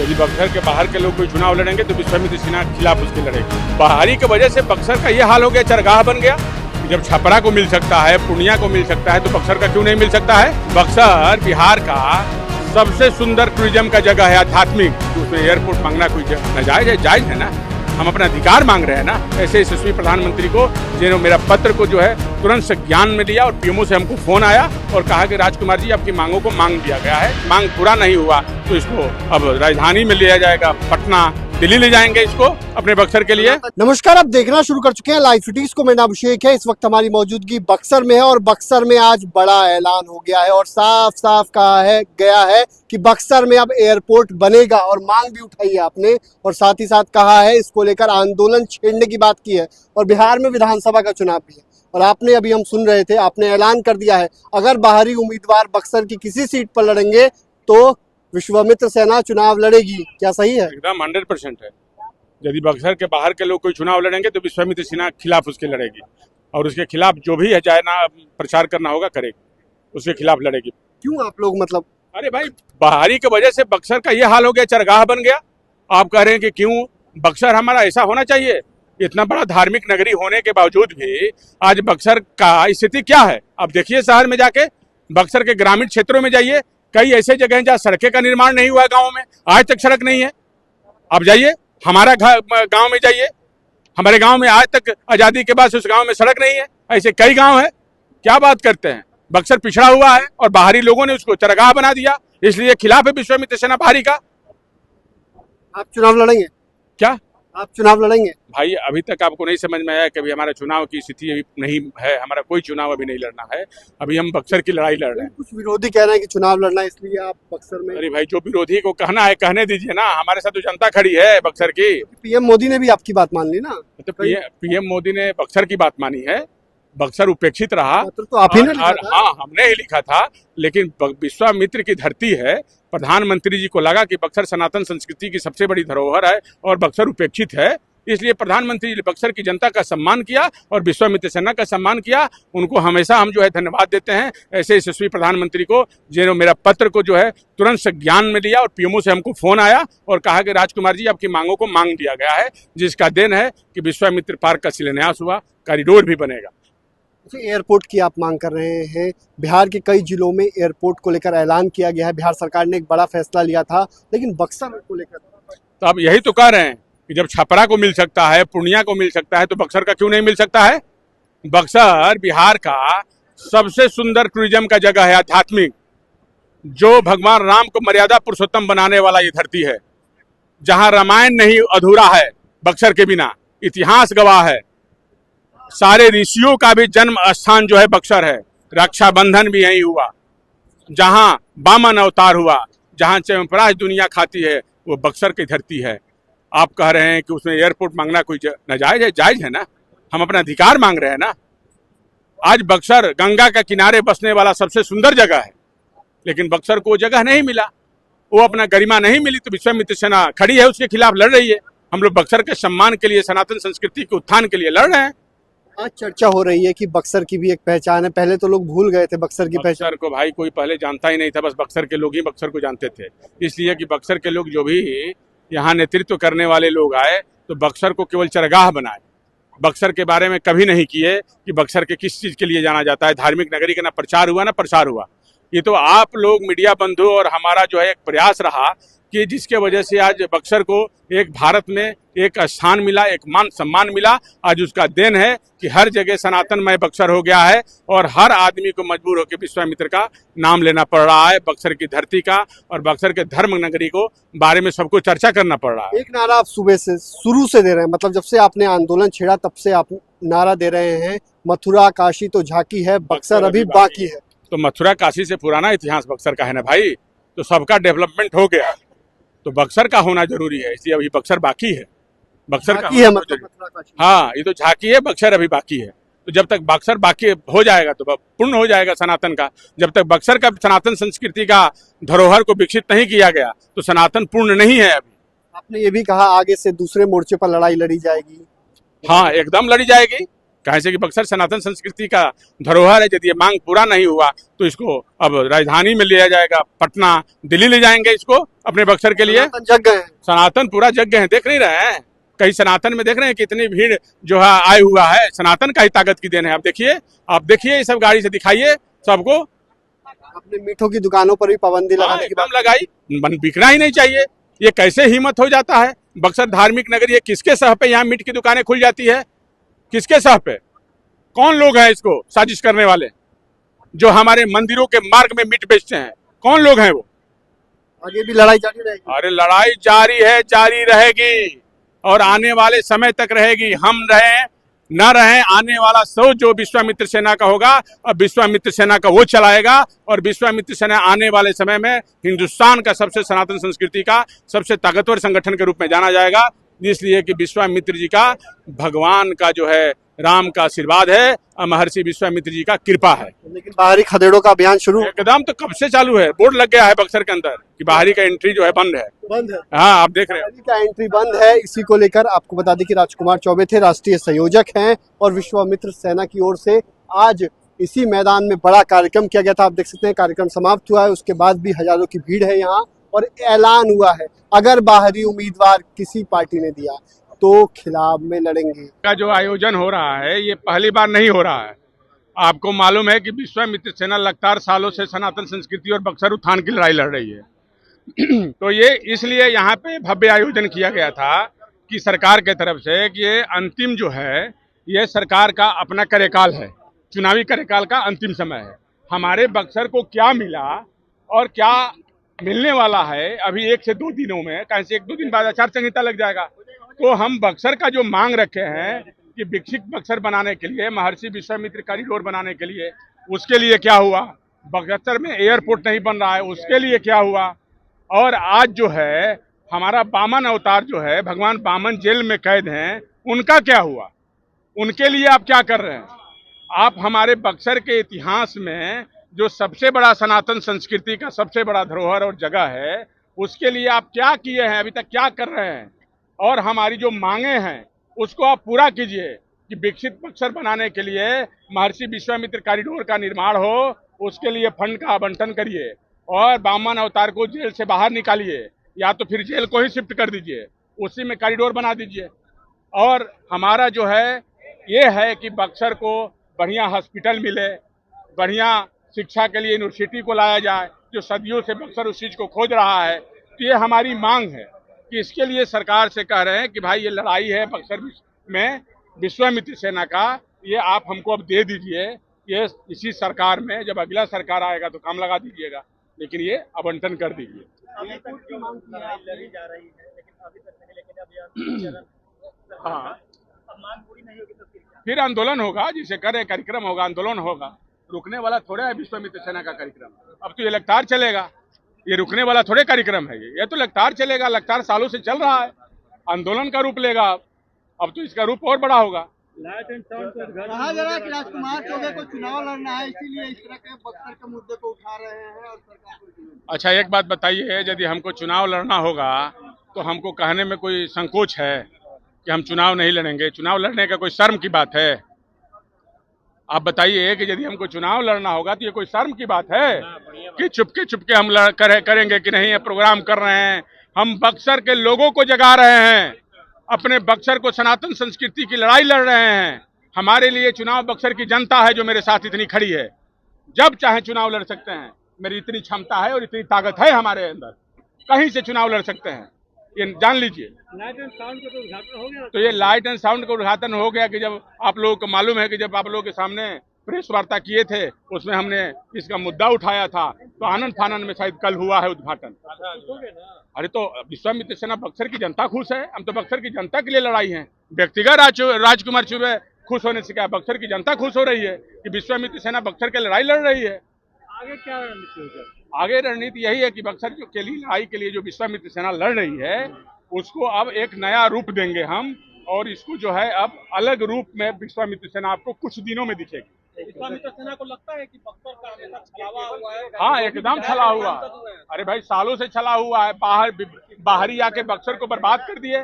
यदि बक्सर के बाहर के लोग कोई चुनाव लड़ेंगे तो विश्वामित्र सिन्हा के खिलाफ उसके लड़ेगी। बाहरी की वजह से बक्सर का ये हाल हो गया, चरगाह बन गया। जब छपरा को मिल सकता है, पूर्णिया को मिल सकता है, तो बक्सर का क्यों नहीं मिल सकता है। बक्सर बिहार का सबसे सुंदर टूरिज्म का जगह है, आध्यात्मिक। तो उसमें एयरपोर्ट मांगना कोई नाजायज है? जायज है ना। हम अपना अधिकार मांग रहे हैं ना। ऐसे यशस्वी प्रधानमंत्री को जिन्होंने मेरा पत्र को जो है तुरंत संज्ञान में लिया और पीएमओ से हमको फोन आया और कहा कि राजकुमार जी आपकी मांगों को मांग दिया गया है, मांग पूरा नहीं हुआ तो इसको अब राजधानी में लिया जाएगा, पटना दिल्ली ले जाएंगे इसको अपने बक्सर के लिए। नमस्कार, आप देखना शुरू कर चुके हैं लाइव सिटीज को। मेरा नाम अभिषेक है। इस वक्त हमारी मौजूदगी बक्सर में है और बक्सर में आज बड़ा ऐलान हो गया है और साफ साफ कहा है गया है कि बक्सर में अब एयरपोर्ट बनेगा और मांग भी उठाई है आपने और साथ ही साथ कहा है इसको लेकर आंदोलन छेड़ने की बात की है। और बिहार में विधानसभा का चुनाव भी है और आपने अभी हम सुन रहे थे, आपने ऐलान कर दिया है अगर बाहरी उम्मीदवार बक्सर की किसी सीट पर लड़ेंगे तो विश्वामित्र सेना चुनाव लड़ेगी। क्या सही है? एकदम 100% है। यदि बक्सर के बाहर के लोग कोई चुनाव लड़ेंगे तो विश्वामित्र सिन्हा के खिलाफ उसके लड़ेगी और उसके खिलाफ जो भी है चाहे ना प्रचार करना होगा करेगी, उसके खिलाफ लड़ेगी। क्यों आप लोग मतलब? अरे भाई, बाहरी की वजह से बक्सर का ये हाल हो गया, चरगाह बन गया। आप कह रहे हैं कि क्यों बक्सर हमारा ऐसा होना चाहिए? इतना बड़ा धार्मिक नगरी होने के बावजूद भी आज बक्सर का स्थिति क्या है? आप देखिए शहर में जाके, बक्सर के ग्रामीण क्षेत्रों में जाइए, कई ऐसे जगह हैं जहाँ सड़कें का निर्माण नहीं हुआ है, गाँव में आज तक सड़क नहीं है। आप जाइए हमारा गांव में जाइए, हमारे गांव में आज तक आजादी के बाद उस गांव में सड़क नहीं है। ऐसे कई गांव है। क्या बात करते हैं? बक्सर पिछड़ा हुआ है और बाहरी लोगों ने उसको चरगाह बना दिया, इसलिए खिलाफ है विश्वामित्र सेना बाहरी का। आप चुनाव लड़ेंगे? क्या आप चुनाव लड़ेंगे? भाई, अभी तक आपको नहीं समझ में आया कि अभी हमारा चुनाव की स्थिति अभी नहीं है, हमारा कोई चुनाव अभी नहीं लड़ना है। अभी हम बक्सर की लड़ाई लड़ रहे हैं। कुछ विरोधी कह रहे हैं कि चुनाव लड़ना है इसलिए आप बक्सर में। अरे भाई, जो विरोधी को कहना है कहने दीजिए ना, हमारे साथ तो जनता खड़ी है बक्सर की। पीएम मोदी ने भी आपकी बात मान ली ना। तो पीएम मोदी ने बक्सर की बात मानी है, बक्सर उपेक्षित रहा। तो आप ही ने लिखा था। हाँ, हमने ही लिखा था, लेकिन विश्वामित्र की धरती है। प्रधानमंत्री जी को लगा कि बक्सर सनातन संस्कृति की सबसे बड़ी धरोहर है और बक्सर उपेक्षित है, इसलिए प्रधानमंत्री जी ने बक्सर की जनता का सम्मान किया और विश्वामित्र सेना का सम्मान किया। उनको हमेशा हम जो है धन्यवाद देते हैं, ऐसे यशस्वी प्रधानमंत्री को जिन्होंने मेरा पत्र को जो है तुरंत संज्ञान में लिया और पीएमओ से हमको फोन आया और कहा कि राजकुमार जी आपकी मांगों को मांग दिया गया है, जिसका देन है कि विश्वामित्र पार्क का शिलान्यास हुआ, कॉरिडोर भी बनेगा। एयरपोर्ट की आप मांग कर रहे हैं। बिहार के कई जिलों में एयरपोर्ट को लेकर ऐलान किया गया है, बिहार सरकार ने एक बड़ा फैसला लिया था, लेकिन बक्सर को लेकर तो अब यही तो कह रहे हैं कि जब छपरा को मिल सकता है, पूर्णिया को मिल सकता है, तो बक्सर का क्यों नहीं मिल सकता है। बक्सर बिहार का सबसे सुंदर टूरिज्म का जगह है, आध्यात्मिक। जो भगवान राम को मर्यादा पुरुषोत्तम बनाने वाला ये धरती है, जहां रामायण नहीं अधूरा है बक्सर के बिना, इतिहास गवाह है। सारे ऋषियों का भी जन्म स्थान जो है बक्सर है। रक्षाबंधन भी यही हुआ, जहां वामन अवतार हुआ, जहां च्यवनप्राश दुनिया खाती है, वो बक्सर की धरती है। आप कह रहे हैं कि उसमें एयरपोर्ट मांगना कोई नाजायज है? जायज है ना। हम अपना अधिकार मांग रहे हैं ना। आज बक्सर गंगा के किनारे बसने वाला सबसे सुंदर जगह है, लेकिन बक्सर को वो जगह नहीं मिला, वो अपना गरिमा नहीं मिली, तो विश्वामित्र सेना खड़ी है, उसके खिलाफ लड़ रही है। हम लोग बक्सर के सम्मान के लिए, सनातन संस्कृति के उत्थान के लिए लड़ रहे हैं। आज चर्चा हो रही है कि बक्सर की भी एक पहचान है। पहले तो लोग भूल गए थे बक्सर की पहचान बक्सर को भाई कोई पहले जानता ही नहीं था, बस बक्सर के लोग ही बक्सर को जानते थे। इसलिए कि बक्सर के लोग जो भी यहाँ नेतृत्व करने वाले लोग आए तो बक्सर को केवल चरगाह बनाए, बक्सर के बारे में कभी नहीं किए कि बक्सर के किस चीज़ के लिए जाना जाता है। धार्मिक नगरी का ना प्रचार हुआ ना प्रसार हुआ। ये तो आप लोग मीडिया बंधु और हमारा जो है एक प्रयास रहा कि जिसके वजह से आज बक्सर को एक भारत में एक स्थान मिला, एक मान सम्मान मिला। आज उसका देन है कि हर जगह सनातनमय बक्सर हो गया है और हर आदमी को मजबूर होकर विश्वामित्र का नाम लेना पड़ रहा है, बक्सर की धरती का और बक्सर के धर्म नगरी को बारे में सबको चर्चा करना पड़ रहा है। एक नारा आप सुबह से शुरू से दे रहे हैं, मतलब जब से आपने आंदोलन छेड़ा तब से आप नारा दे रहे हैं, मथुरा काशी तो झांकी है, बक्सर अभी बाकी है। तो मथुरा काशी से पुराना इतिहास बक्सर का है ना भाई, तो सबका डेवलपमेंट हो गया तो बक्सर का होना जरूरी है, इसलिए अभी बक्सर बाकी है। बक्सर का है मतलब हाँ, ये तो झांकी है, बक्सर अभी बाकी है। तो जब तक बक्सर बाकी हो जाएगा तो पूर्ण हो जाएगा सनातन का। जब तक बक्सर का सनातन संस्कृति का धरोहर को विकसित नहीं किया गया तो सनातन पूर्ण नहीं है। अभी आपने ये भी कहा आगे से दूसरे मोर्चे पर लड़ाई लड़ी जाएगी। हाँ, एकदम लड़ी जाएगी। कहे से कि बक्सर सनातन संस्कृति का धरोहर है। यदि ये मांग पूरा नहीं हुआ तो इसको अब राजधानी में लिया जाएगा, पटना, दिल्ली ले जाएंगे इसको अपने बक्सर के लिए। सनातन जग गए हैं। सनातन पूरा यज्ञ है, देख नहीं रहे हैं? कहीं सनातन में देख रहे हैं कितनी भीड़ जो है आए हुआ है? सनातन का ही ताकत की देन है। आप देखिए ये सब गाड़ी से दिखाइए सबको। अपने मीठों की दुकानों पर भी पाबंदी लगाने की बात एकदम लगाई, बिकना ही नहीं चाहिए। ये कैसे हिम्मत हो जाता है? बक्सर धार्मिक नगरी है, किसके सह पे यहाँ मीट की दुकानें खुल जाती है? किसके सह पे? कौन लोग हैं इसको साजिश करने वाले जो हमारे मंदिरों के मार्ग में मीट बेचते हैं? कौन लोग हैं वो? आगे भी लड़ाई जारी रहेगी। अरे लड़ाई जारी है, जारी रहेगी और आने वाले समय तक रहेगी। हम रहें न रहें, आने वाला सो जो विश्वामित्र सेना का होगा और विश्वामित्र सेना का वो चलाएगा। और विश्वामित्र सेना आने वाले समय में हिंदुस्तान का सबसे सनातन संस्कृति का सबसे ताकतवर संगठन के रूप में जाना जाएगा। इसलिए कि विश्वामित्र जी का भगवान का जो है राम का आशीर्वाद है और महर्षि विश्वामित्र जी का कृपा है। लेकिन बाहरी खदेड़ों का अभियान शुरू एकदम तो कब से चालू है, बोर्ड लग गया है बक्सर के अंदर कि बाहरी का एंट्री जो है बंद है। बंद है। हाँ आप देख रहे हैं बाहरी का एंट्री बंद है। इसी को लेकर आपको बता दें कि राजकुमार चौबे थे, राष्ट्रीय संयोजक हैं और विश्वामित्र सेना की ओर से आज इसी मैदान में बड़ा कार्यक्रम किया गया था। आप देख सकते हैं कार्यक्रम समाप्त हुआ है, उसके बाद भी हजारों की भीड़ है यहाँ और ऐलान हुआ है अगर बाहरी उम्मीदवार किसी पार्टी ने दिया तो खिलाफ में लड़ेंगे। का जो आयोजन हो रहा है ये पहली बार नहीं हो रहा है। आपको मालूम है कि विश्वामित्र सेना लगातार सालों से सनातन संस्कृति और बक्सर उत्थान की लड़ाई लड़ रही है। तो ये इसलिए यहाँ पे भव्य आयोजन किया गया था कि सरकार के तरफ से कि ये अंतिम जो है ये सरकार का अपना कार्यकाल है, चुनावी कार्यकाल का अंतिम समय है। हमारे बक्सर को क्या मिला और क्या मिलने वाला है अभी 1 से 2 दिनों में, कहीं से 1-2 दिन बाद आचार संहिता लग जाएगा। तो हम बक्सर का जो मांग रखे हैं कि विकसित बक्सर बनाने के लिए, महर्षि विश्वामित्र कॉरिडोर बनाने के लिए, उसके लिए क्या हुआ? बक्सर में एयरपोर्ट नहीं बन रहा है, उसके लिए क्या हुआ? और आज जो है हमारा वामन अवतार जो है, भगवान वामन जेल में कैद हैं, उनका क्या हुआ? उनके लिए आप क्या कर रहे हैं? आप हमारे बक्सर के इतिहास में जो सबसे बड़ा सनातन संस्कृति का सबसे बड़ा धरोहर और जगह है, उसके लिए आप क्या किए हैं? अभी तक क्या कर रहे हैं? और हमारी जो मांगे हैं उसको आप पूरा कीजिए कि विकसित बक्सर बनाने के लिए महर्षि विश्वामित्र कॉरिडोर का निर्माण हो, उसके लिए फंड का आवंटन करिए और वामन अवतार को जेल से बाहर निकालिए, या तो फिर जेल को ही शिफ्ट कर दीजिए, उसी में कॉरिडोर बना दीजिए। और हमारा जो है ये है कि बक्सर को बढ़िया हॉस्पिटल मिले, बढ़िया शिक्षा के लिए यूनिवर्सिटी को लाया जाए, जो सदियों से बक्सर उस चीज़ को खोज रहा है। तो ये हमारी मांग है कि इसके लिए सरकार से कह रहे हैं कि भाई ये लड़ाई है बक्सर में विश्वामित्र सेना का, ये आप हमको अब दे दीजिए। ये इसी सरकार में जब अगला सरकार आएगा तो काम लगा दीजिएगा, लेकिन ये आवंटन कर दीजिए। हाँ, फिर आंदोलन होगा, जिसे करे कार्यक्रम होगा, आंदोलन होगा। रुकने वाला थोड़ा है विश्वामित्र सेना का कार्यक्रम। अब तो ये लगातार चलेगा, ये रुकने वाला थोड़े कार्यक्रम है। ये तो लगातार चलेगा, लगातार सालों से चल रहा है, आंदोलन का रूप लेगा। अब तो इसका रूप और बड़ा होगा। कहा जा रहा है कि राजकुमार चौबे को चुनाव लड़ना है, इसीलिए इस तरह के बक्सर के मुद्दे को उठा रहे हैं और सरकार को। अच्छा एक बात बताइए, यदि हमको चुनाव लड़ना होगा तो हमको कहने में कोई संकोच है कि हम चुनाव नहीं लड़ेंगे? चुनाव लड़ने का कोई शर्म की बात है? आप बताइए कि यदि हमको चुनाव लड़ना होगा तो ये कोई शर्म की बात है कि चुपके हम करेंगे कि नहीं? ये प्रोग्राम कर रहे हैं, हम बक्सर के लोगों को जगा रहे हैं, अपने बक्सर को सनातन संस्कृति की लड़ाई लड़ रहे हैं। हमारे लिए चुनाव बक्सर की जनता है जो मेरे साथ इतनी खड़ी है। जब चाहे चुनाव लड़ सकते हैं, मेरी इतनी क्षमता है और इतनी ताकत है हमारे अंदर, कहीं से चुनाव लड़ सकते हैं, ये जान लीजिए। लाइट एंड साउंड का तो उद्घाटन हो गया। तो ये लाइट एंड साउंड का उद्घाटन हो गया कि जब आप लोगों को मालूम है कि जब आप लोगों के सामने प्रेस वार्ता किए थे उसमें हमने इसका मुद्दा उठाया था, तो आनंद फानंद में शायद कल हुआ है उद्घाटन। अरे तो विश्वामित्र सेना बक्सर की जनता खुश है, हम तो बक्सर की जनता के लिए लड़ाई है। व्यक्तिगत राजकुमार चौबे खुश होने से क्या, बक्सर की जनता खुश हो रही है कि विश्वामित्र सेना बक्सर के लड़ाई लड़ रही है। आगे क्या रणनीति होगी? आगे रणनीति यही है कि बक्सर के लिए लड़ाई के लिए जो विश्वामित्र सेना लड़ रही है उसको अब एक नया रूप देंगे हम, और इसको जो है अब अलग रूप में विश्वामित्र सेना आपको कुछ दिनों में दिखेगी। विश्वामित्र सेना को लगता है कि बक्सर का हमेशा छलावा हुआ है। हाँ एकदम छला हुआ। अरे भाई सालों से छला हुआ है, बाहरी आके बक्सर को बर्बाद कर दिए,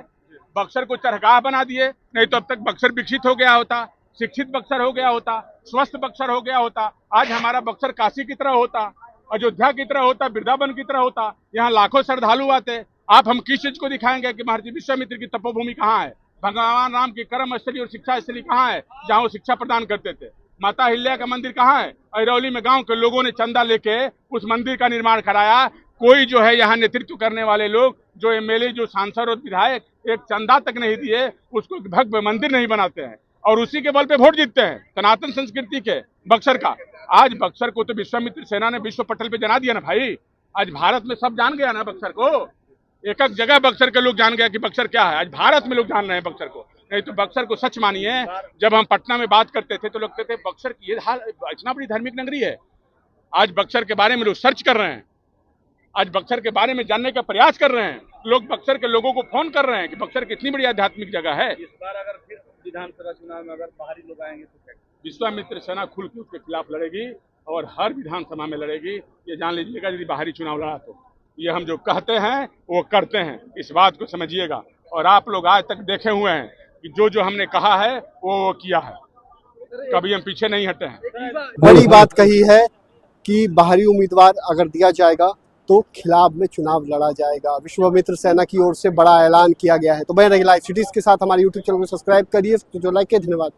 बक्सर को चरगाह बना दिए, नहीं तो अब तक बक्सर विकसित हो गया होता। शिक्षित बक्सर हो गया होता, स्वस्थ बक्सर हो गया होता, आज हमारा बक्सर काशी की तरह होता, अयोध्या की तरह होता, वृंदावन की तरह होता। यहाँ लाखों श्रद्धालु आते। आप हम किस चीज को दिखाएंगे कि महर्षि विश्वामित्र की तपोभूमि कहाँ है, भगवान राम की कर्म स्थली और शिक्षा स्थली कहाँ है, जहाँ वो शिक्षा प्रदान करते थे। माता अहिल्या का मंदिर कहाँ है? अरौली में गांव के लोगों ने चंदा लेके उस मंदिर का निर्माण कराया। कोई जो है यहाँ नेतृत्व करने वाले लोग, जो एमएलए, जो सांसद और विधायक एक चंदा तक नहीं दिए, उसको भव्य मंदिर नहीं बनाते हैं और उसी के बल पे वोट जीतते हैं। सनातन संस्कृति के बक्सर का, आज बक्सर को तो विश्वामित्र सेना ने विश्व पटल पे जना दिया ना भाई। आज भारत में सब जान गया ना बक्सर को, एक एक जगह बक्सर के लोग जान गया कि बक्सर क्या है। आज भारत में लोग जान रहे हैं बक्सर को। नहीं तो बक्सर को सच मानिए, जब हम पटना में बात करते थे तो लगते थे बक्सर की ये हाल, इतना बड़ी धार्मिक नगरी है। आज बक्सर के बारे में लोग सर्च कर रहे हैं, आज बक्सर के बारे में जानने का प्रयास कर रहे हैं। लोग बक्सर के लोगों को फोन कर रहे हैं कि बक्सर कितनी बड़ी आध्यात्मिक जगह है। इस बार अगर फिर विधानसभा चुनाव में अगर बाहरी लोग आएंगे तो क्या? विश्वामित्र सेना खुल के उसके खिलाफ लड़ेगी और हर विधानसभा में लड़ेगी। ये जान लीजिएगा, यदि बाहरी चुनाव लड़ा तो ये हम जो कहते हैं वो करते हैं, इस बात को समझिएगा। और आप लोग आज तक देखे हुए हैं कि जो जो हमने कहा है वो किया है, कभी हम पीछे नहीं हटे हैं। बड़ी बात कही है कि बाहरी उम्मीदवार अगर दिया जाएगा तो खिलाफ में चुनाव लड़ा जाएगा। विश्वामित्र सेना की ओर से बड़ा ऐलान किया गया है। तो बने रहिए लाइव सिटीज के साथ, हमारे यूट्यूब चैनल को सब्सक्राइब करिए, तो जो लाइक है, धन्यवाद।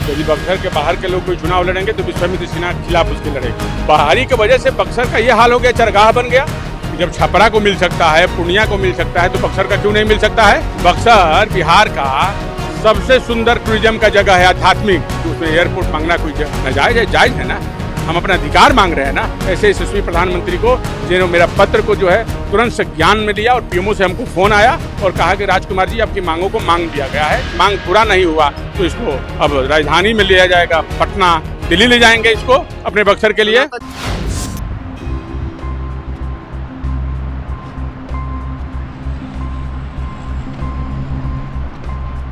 यदि बक्सर के बाहर के लोग कोई चुनाव लड़ेंगे तो विश्वामित्र सेना के खिलाफ उसकी लड़ेगी। बाहरी की वजह से बक्सर का ये हाल हो गया, चरगाह बन गया। जब छपरा को मिल सकता है, पूर्णिया को मिल सकता है, तो बक्सर का क्यों नहीं मिल सकता है? बक्सर बिहार का सबसे सुंदर टूरिज्म का जगह है, आध्यात्मिक। उसमें एयरपोर्ट मांगना कोई नाजायज है? जायज है ना, हम अपना अधिकार मांग रहे हैं ना। ऐसे यशस्वी प्रधानमंत्री को, जिन्होंने मेरा पत्र को जो है तुरंत संज्ञान में लिया और पीएमओ से हमको फोन आया और कहा कि राजकुमार जी आपकी मांगों को मांग दिया गया है, मांग पूरा नहीं हुआ तो इसको अब राजधानी में लिया जाएगा, पटना, दिल्ली ले जाएंगे इसको अपने बक्सर के लिए।